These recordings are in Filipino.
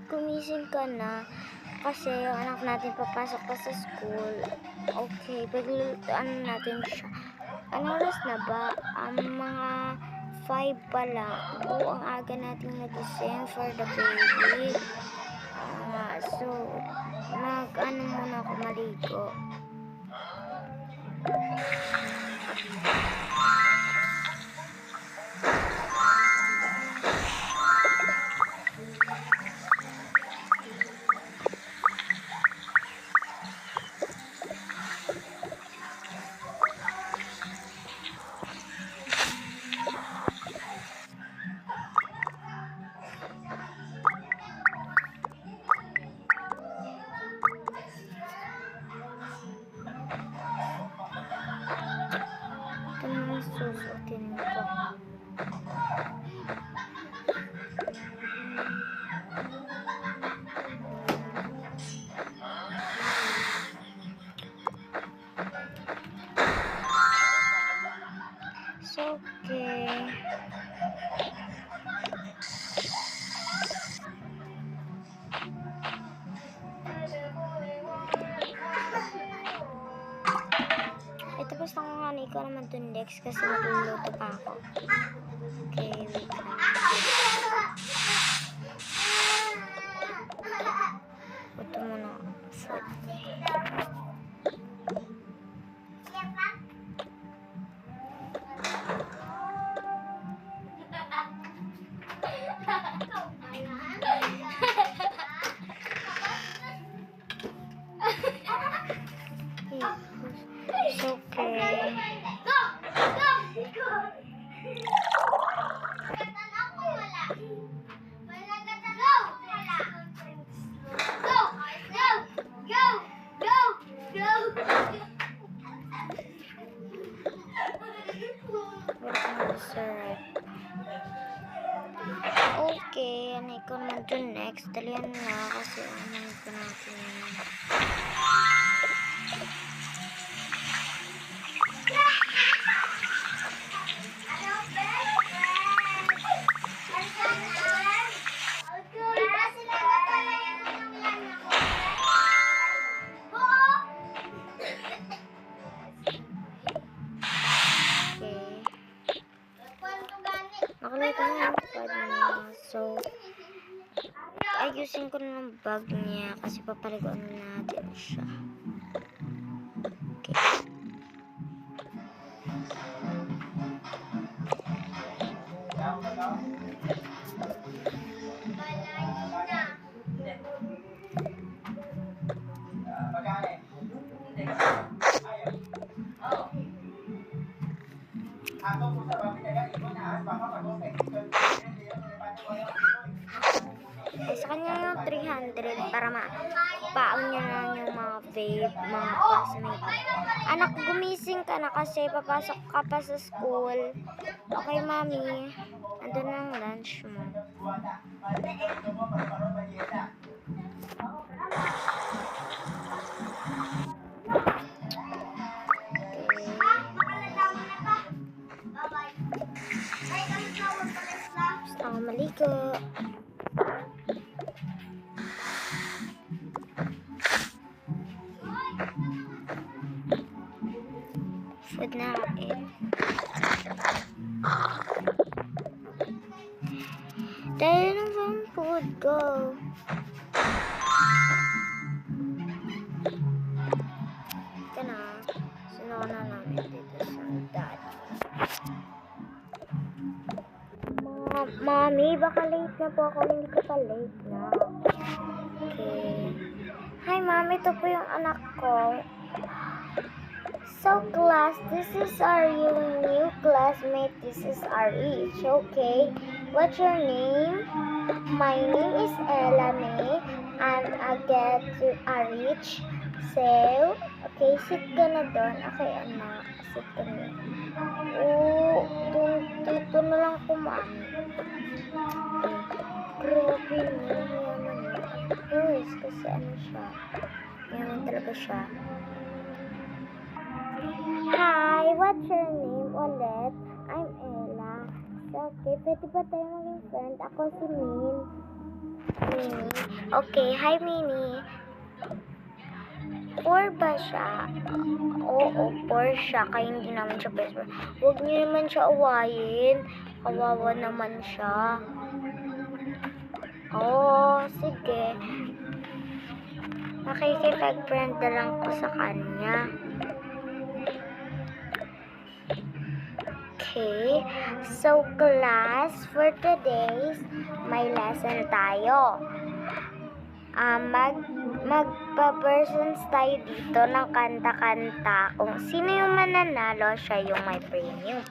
gumising ka na. Kasi yung anak natin papasok pa sa school. Okay, paglulutuan natin siya. Ano oras na ba? Mga 5 pa lang. Oo, ang aga natin nagising for the baby. So, muna ako maligo. Ito naman susuotin ko. It's okay. Tapos na ko nga na ikaw naman to next kasi magluluto pa ako. Okay, wait lang. Ito muna food. It's okay. Okay, ano ikaw naman to next. Dalihan na kasi ano ito natin. Nakalay ka na yung pad niya. So, ayusin ko na ng bag niya kasi papaliguan natin siya. Okay. Sa kanya yung 300 para paon niya lang yung mga vape, mga classmate. Anak, gumising ka na kasi papasok ka pa sa school. Okay, mami. Andun na ang lunch mo. Gusto ko maligo. Food na kain. Dahil na ba ang food ko? Ika na. Sinuha na namin dito sa dad. Mami, baka late na po ako. Hindi ko pa late na. Okay. Hi, mami. Ito po yung anak ko. So, class, this is our new classmate. This is RH, okay? What's your name? My name is Ella May. I'm again to RH. So, okay, sit ka na doon. Okay, anak. Sit ka na. Oh, dito na lang po, mami. Grabe na. Yaman niya. Of course, kasi ano siya. Yaman talaga siya. Hi, what's your name ulit? I'm Ella. So, okay, pwede ba tayo maging friend? Ako si Min. Mini. Okay, hi Mini. 4 ba siya? Oo, 4 siya. Kaya hindi naman siya best friend. Huwag niyo naman siya awayin. Kawawa naman siya. Oo, sige. Makikipag-friend na lang ko sa kanya. Okay, so class, for today's may lesson tayo. Magpa-persons tayo dito ng kanta-kanta. Kung sino yung mananalo, siya yung may premium.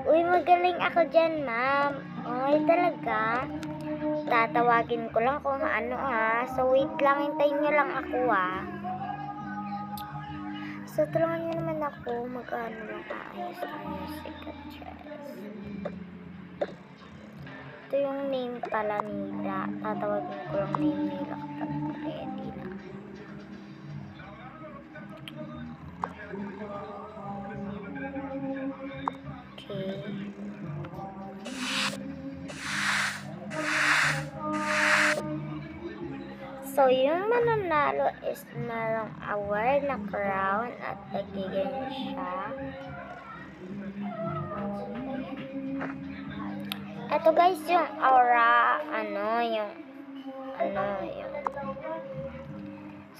Uy, magaling ako dyan, ma'am. Ay, talaga. Tatawagin ko lang kung ano So, wait lang. Hintayin nyo lang ako So, tulungan nyo naman ako mag-ano lang kaayos ng music at chess. Ito yung name pala nila. Tatawagin ko lang name nila kapag ready na. Okay. So, yung mananalo is merong award na crown at nagiging siya. Ito guys, yung aura, yung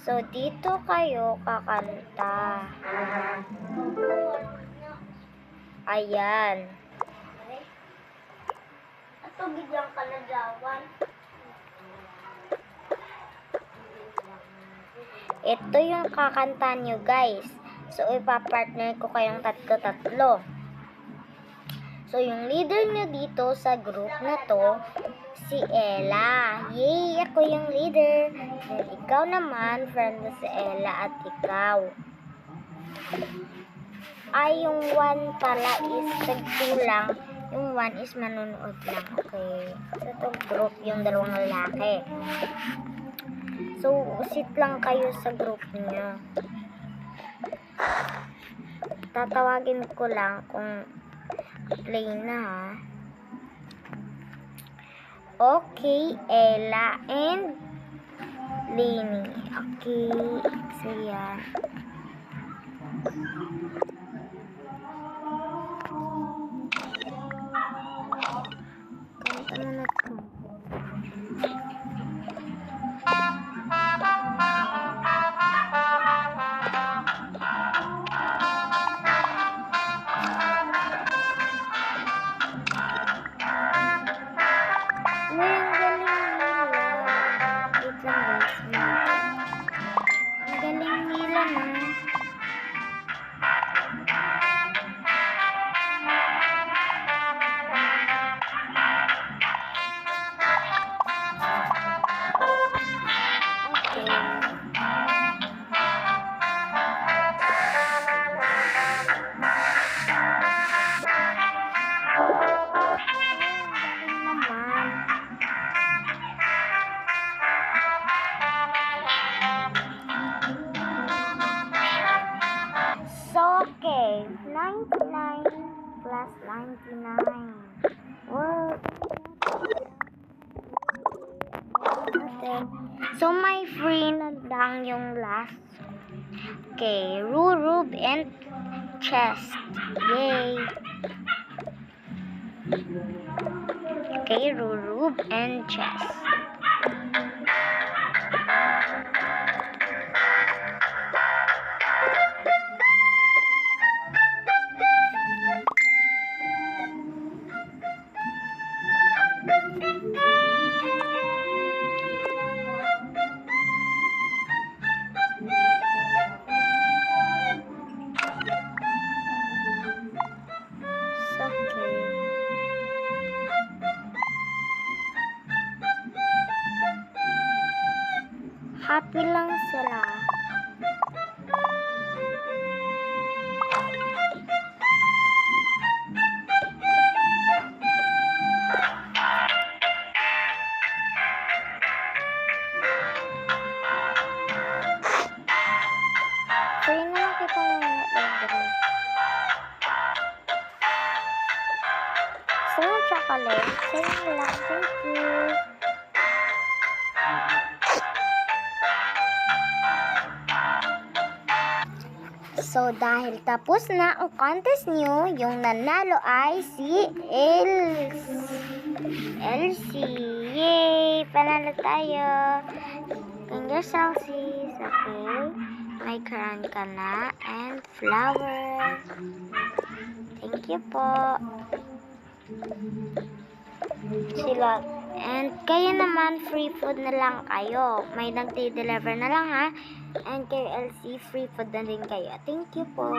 So, dito kayo kakanta. Ayan. Ito, bigyan ka na dawan. Ito yung kakanta nyo guys. So, ipapartner ko kayong tatlo-tatlo. So, yung leader nyo dito sa group na to, si Ella. Yay! Ako yung leader. And ikaw naman, friend mo si Ella at ikaw. Ay, yung 1 pala is tagtulang. Yung 1 is manunood lang. Okay. So, ito group yung dalawang lalaki. So, sit lang kayo sa group niyo. Tatawagin ko lang kung play na Okay, Ella and Lenny. Okay, so yan. Kanta na to. Okay, 99 plus 99. Wow. Okay. So, my free na lang yung last. Okay, Rurub and chest. Yay. Okay, Rurub and chest. Happy lang sila. Pwede naman kita libre. So, chocolate. Sa'yo lang. Thank you. So, dahil tapos na ang contest nyo, yung nanalo ay si Elsie. Yay! Panalo tayo. Congrats, Elsie. Okay. May crown ka na and flower. Thank you po. Sila. And kayo naman, free food na lang kayo. May nagdi-deliver na lang ha. And kay LC, free food na rin kayo. Thank you po.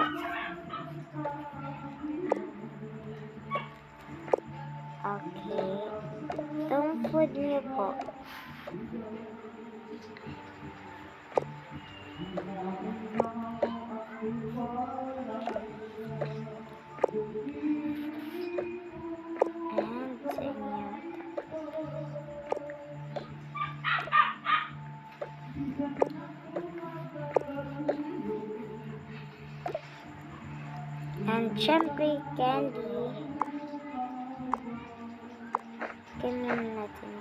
Okay. Itong food niyo po. And sa inyo. And syempre, candy. Ganyan natin.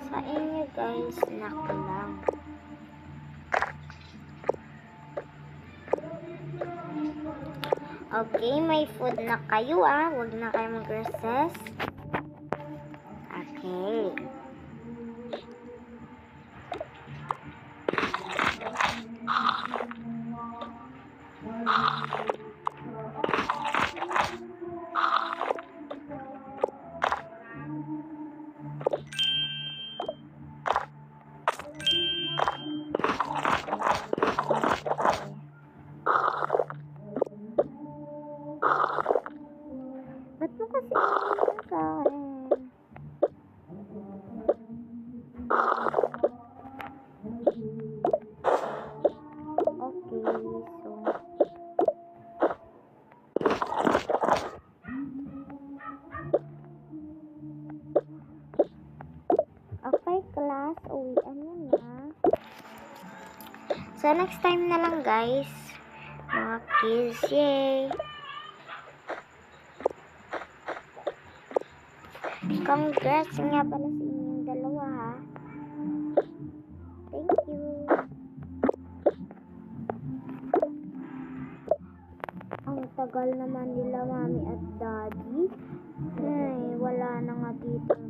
Sa inyo guys, snack lang. Okay, may food na kayo ah. Huwag na kayo mag-recess. Okay. Ba't mo kasi ito sa akin? Okay, so okay class, uwian nyo na. So next time na lang guys, mga kids, yay! Congrats nga pala sa inyong dalawa ha. Thank you. Ang tagal naman nila mami at daddy. Ay, wala na nga dito